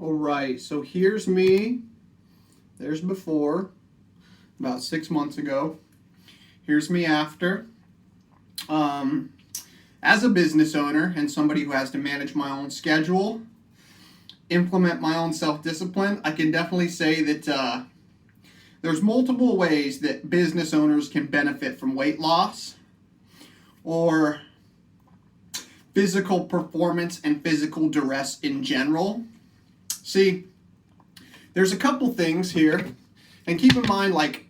All right, so here's me. There's before, about 6 months ago. Here's me after. As a business owner and somebody who has to manage my own schedule, implement my own self-discipline, I can definitely say that there's multiple ways that business owners can benefit from weight loss or physical performance and physical duress in general. See, there's a couple things here, and keep in mind, like,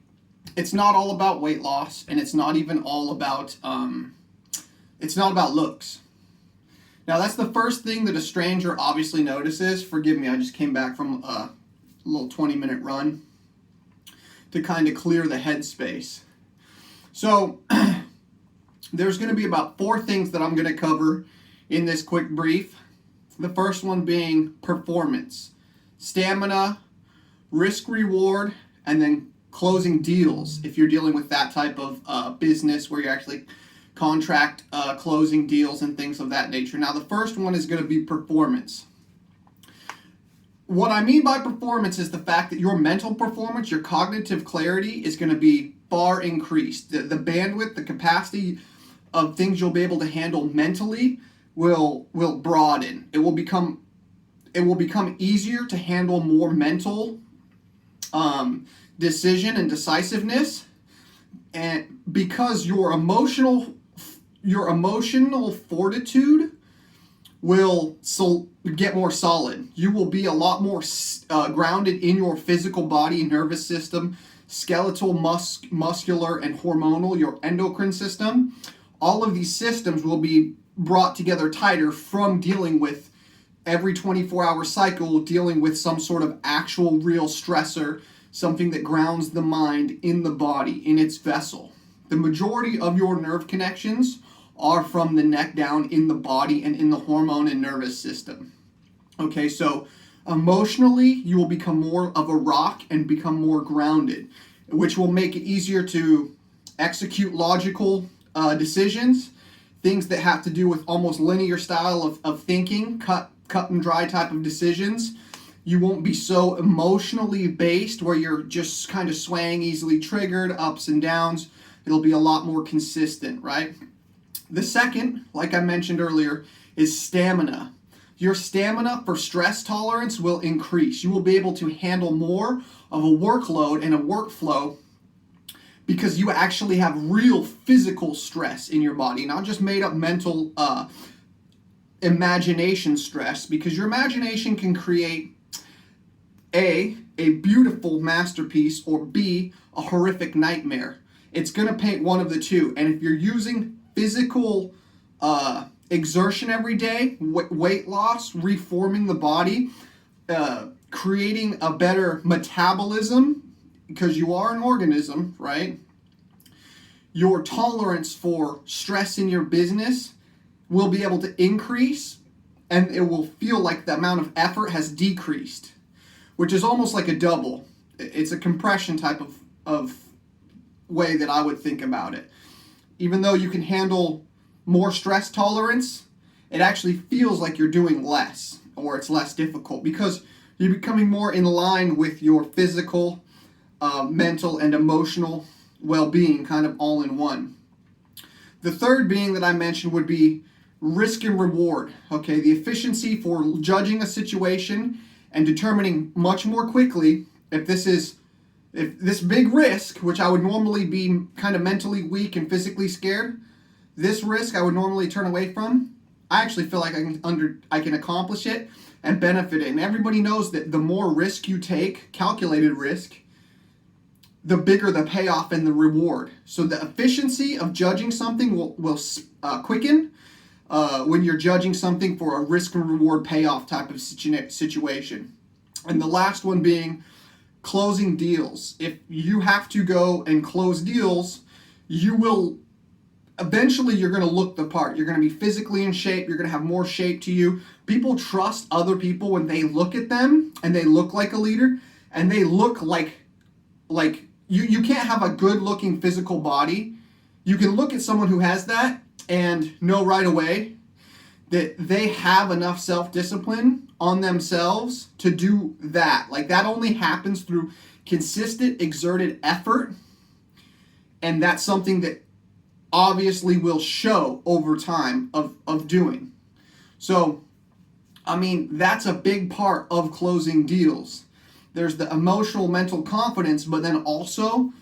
it's not all about weight loss, and it's not even all about looks. Now, that's the first thing that a stranger obviously notices. Forgive me, I just came back from a little 20-minute run to kind of clear the headspace. So, there's going to be about 4 things that I'm going to cover in this quick brief. The first one being performance, stamina, risk reward, and then closing deals if you're dealing with that type of business where you actually contract closing deals and things of that nature. Now, the first one is going to be performance. What I mean by performance is the fact that your mental performance, your cognitive clarity is going to be far increased. The bandwidth, the capacity of things you'll be able to handle mentally will broaden. It will become easier to handle more mental decision and decisiveness, and because your emotional fortitude will get more solid. You will be a lot more grounded in your physical body, nervous system, skeletal, muscular, and hormonal, your endocrine system. All of these systems will be brought together tighter from dealing with every 24-hour cycle, dealing with some sort of actual real stressor, something that grounds the mind in the body, in its vessel. The majority of your nerve connections are from the neck down in the body and in the hormone and nervous system. Okay, so emotionally, you will become more of a rock and become more grounded, which will make it easier to execute logical decisions, things that have to do with almost linear style of thinking, cut and dry type of decisions. You won't be so emotionally based where you're just kind of swaying, easily triggered, ups and downs. It'll be a lot more consistent, right? The second, like I mentioned earlier, is stamina. Your stamina for stress tolerance will increase. You will be able to handle more of a workload and a workflow because you actually have real physical stress in your body, not just made up mental imagination stress, because your imagination can create A, beautiful masterpiece, or B, a horrific nightmare. It's going to paint one of the two. And if you're using physical exertion every day, weight loss, reforming the body, creating a better metabolism, because you are an organism, right? Your tolerance for stress in your business will be able to increase, and it will feel like the amount of effort has decreased, which is almost like a double. It's a compression type of way that I would think about it. Even though you can handle more stress tolerance, it actually feels like you're doing less, or it's less difficult, because you're becoming more in line with your physical, mental, and emotional well-being, kind of all in one. The third being that I mentioned would be risk and reward. Okay, the efficiency for judging a situation and determining much more quickly if this big risk, which I would normally be kind of mentally weak and physically scared, this risk I would normally turn away from, I actually feel like I can accomplish it and benefit it. And everybody knows that the more risk you take, calculated risk, the bigger the payoff and the reward. So the efficiency of judging something will quicken when you're judging something for a risk and reward payoff type of situation. And the last one being closing deals. If you have to go and close deals, eventually you're going to look the part. You're going to be physically in shape. You're going to have more shape to you. People trust other people when they look at them and they look like a leader and they look like you can't have a good looking physical body. You can look at someone who has that and know right away that they have enough self-discipline on themselves to do that. Like, that only happens through consistent exerted effort, and that's something that obviously will show over time of doing. So, I mean, that's a big part of closing deals. There's the emotional, mental confidence, but then also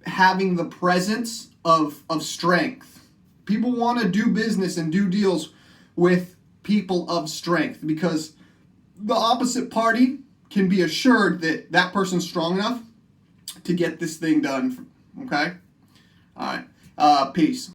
having the presence of strength. People want to do business and do deals with people of strength, because the opposite party can be assured that that person's strong enough to get this thing done. Okay? All right. Peace.